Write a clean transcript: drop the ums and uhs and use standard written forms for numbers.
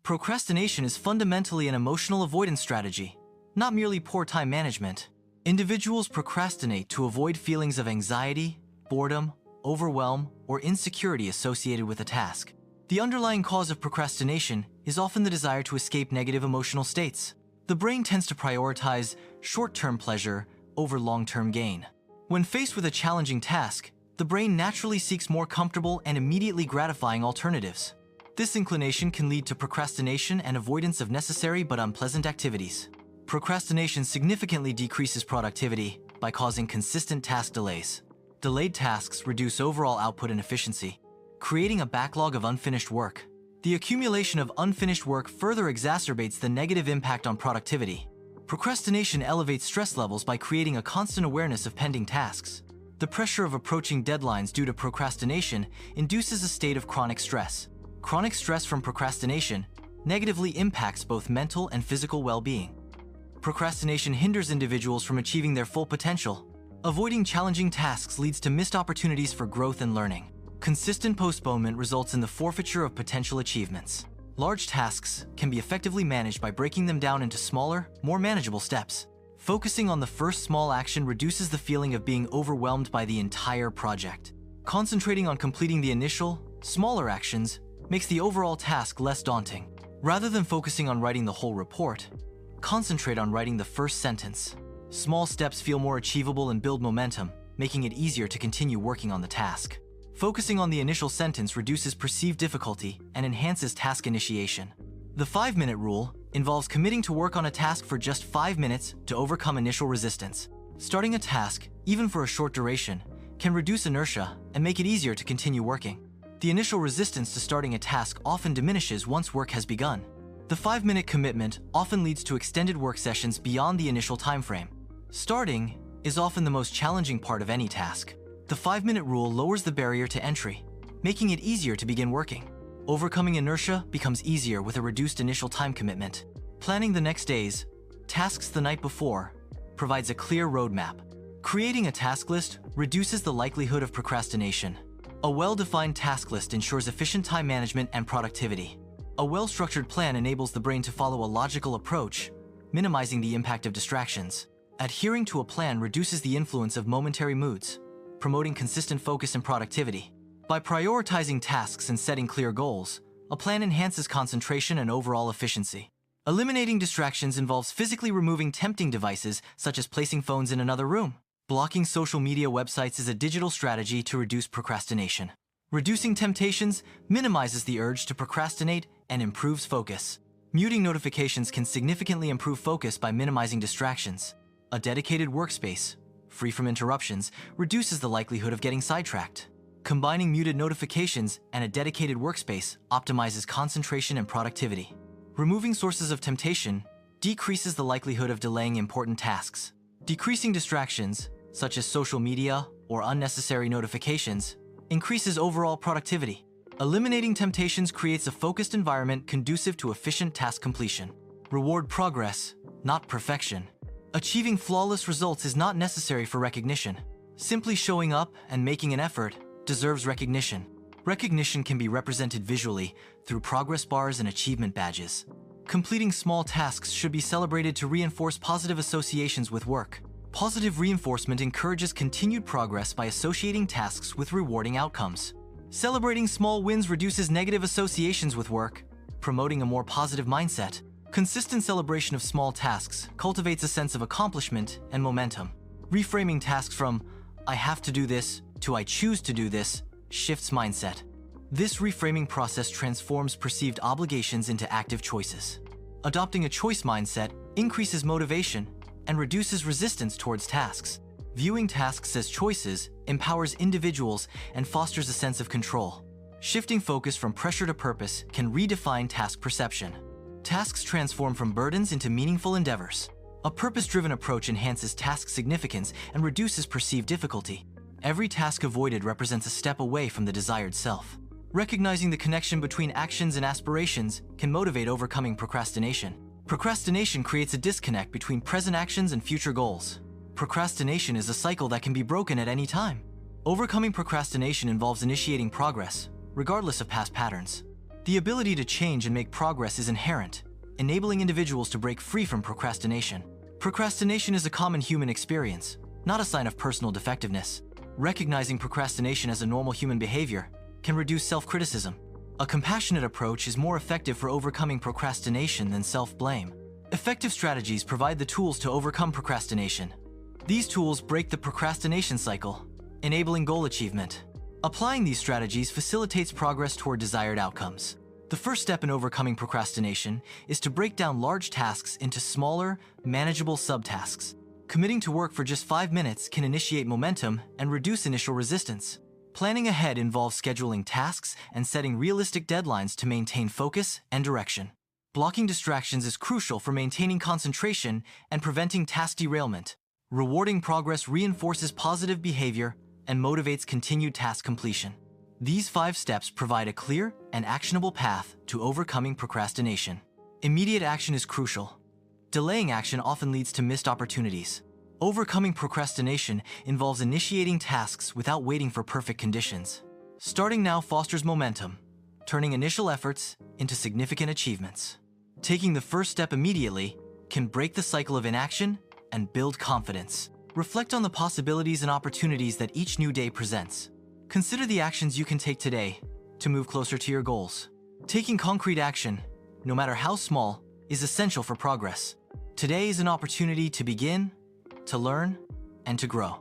Procrastination is fundamentally an emotional avoidance strategy, not merely poor time management. Individuals procrastinate to avoid feelings of anxiety, boredom, overwhelm, or insecurity associated with a task. The underlying cause of procrastination is often the desire to escape negative emotional states. The brain tends to prioritize short-term pleasure over long-term gain. When faced with a challenging task, the brain naturally seeks more comfortable and immediately gratifying alternatives. This inclination can lead to procrastination and avoidance of necessary but unpleasant activities. Procrastination significantly decreases productivity by causing consistent task delays. Delayed tasks reduce overall output and efficiency, creating a backlog of unfinished work. The accumulation of unfinished work further exacerbates the negative impact on productivity. Procrastination elevates stress levels by creating a constant awareness of pending tasks. The pressure of approaching deadlines due to procrastination induces a state of chronic stress. Chronic stress from procrastination negatively impacts both mental and physical well-being. Procrastination hinders individuals from achieving their full potential. Avoiding challenging tasks leads to missed opportunities for growth and learning. Consistent postponement results in the forfeiture of potential achievements. Large tasks can be effectively managed by breaking them down into smaller, more manageable steps. Focusing on the first small action reduces the feeling of being overwhelmed by the entire project. Concentrating on completing the initial, smaller actions makes the overall task less daunting. Rather than focusing on writing the whole report, concentrate on writing the first sentence. Small steps feel more achievable and build momentum, making it easier to continue working on the task. Focusing on the initial sentence reduces perceived difficulty and enhances task initiation. The 5-minute rule involves committing to work on a task for just 5 minutes to overcome initial resistance. Starting a task, even for a short duration, can reduce inertia and make it easier to continue working. The initial resistance to starting a task often diminishes once work has begun. The 5-minute commitment often leads to extended work sessions beyond the initial time frame. Starting is often the most challenging part of any task. The 5-minute rule lowers the barrier to entry, making it easier to begin working. Overcoming inertia becomes easier with a reduced initial time commitment. Planning the next day's tasks the night before provides a clear roadmap. Creating a task list reduces the likelihood of procrastination. A well-defined task list ensures efficient time management and productivity. A well-structured plan enables the brain to follow a logical approach, minimizing the impact of distractions. Adhering to a plan reduces the influence of momentary moods, promoting consistent focus and productivity. By prioritizing tasks and setting clear goals, a plan enhances concentration and overall efficiency. Eliminating distractions involves physically removing tempting devices such as placing phones in another room. Blocking social media websites is a digital strategy to reduce procrastination. Reducing temptations minimizes the urge to procrastinate and improves focus. Muting notifications can significantly improve focus by minimizing distractions. A dedicated workspace, free from interruptions, reduces the likelihood of getting sidetracked. Combining muted notifications and a dedicated workspace optimizes concentration and productivity. Removing sources of temptation decreases the likelihood of delaying important tasks. Decreasing distractions, such as social media or unnecessary notifications, increases overall productivity. Eliminating temptations creates a focused environment conducive to efficient task completion. Reward progress, not perfection. Achieving flawless results is not necessary for recognition. Simply showing up and making an effort deserves recognition. Recognition can be represented visually through progress bars and achievement badges. Completing small tasks should be celebrated to reinforce positive associations with work. Positive reinforcement encourages continued progress by associating tasks with rewarding outcomes. Celebrating small wins reduces negative associations with work, promoting a more positive mindset. Consistent celebration of small tasks cultivates a sense of accomplishment and momentum. Reframing tasks from "I have to do this" to "I choose to do this" shifts mindset. This reframing process transforms perceived obligations into active choices. Adopting a choice mindset increases motivation and reduces resistance towards tasks. Viewing tasks as choices empowers individuals and fosters a sense of control. Shifting focus from pressure to purpose can redefine task perception. Tasks transform from burdens into meaningful endeavors. A purpose-driven approach enhances task significance and reduces perceived difficulty. Every task avoided represents a step away from the desired self. Recognizing the connection between actions and aspirations can motivate overcoming procrastination. Procrastination creates a disconnect between present actions and future goals. Procrastination is a cycle that can be broken at any time. Overcoming procrastination involves initiating progress, regardless of past patterns. The ability to change and make progress is inherent, enabling individuals to break free from procrastination. Procrastination is a common human experience, not a sign of personal defectiveness. Recognizing procrastination as a normal human behavior can reduce self-criticism. A compassionate approach is more effective for overcoming procrastination than self-blame. Effective strategies provide the tools to overcome procrastination. These tools break the procrastination cycle, enabling goal achievement. Applying these strategies facilitates progress toward desired outcomes. The first step in overcoming procrastination is to break down large tasks into smaller, manageable subtasks. Committing to work for just 5 minutes can initiate momentum and reduce initial resistance. Planning ahead involves scheduling tasks and setting realistic deadlines to maintain focus and direction. Blocking distractions is crucial for maintaining concentration and preventing task derailment. Rewarding progress reinforces positive behavior and motivates continued task completion. These 5 steps provide a clear and actionable path to overcoming procrastination. Immediate action is crucial. Delaying action often leads to missed opportunities. Overcoming procrastination involves initiating tasks without waiting for perfect conditions. Starting now fosters momentum, turning initial efforts into significant achievements. Taking the first step immediately can break the cycle of inaction and build confidence. Reflect on the possibilities and opportunities that each new day presents. Consider the actions you can take today to move closer to your goals. Taking concrete action, no matter how small, is essential for progress. Today is an opportunity to begin, to learn, and to grow.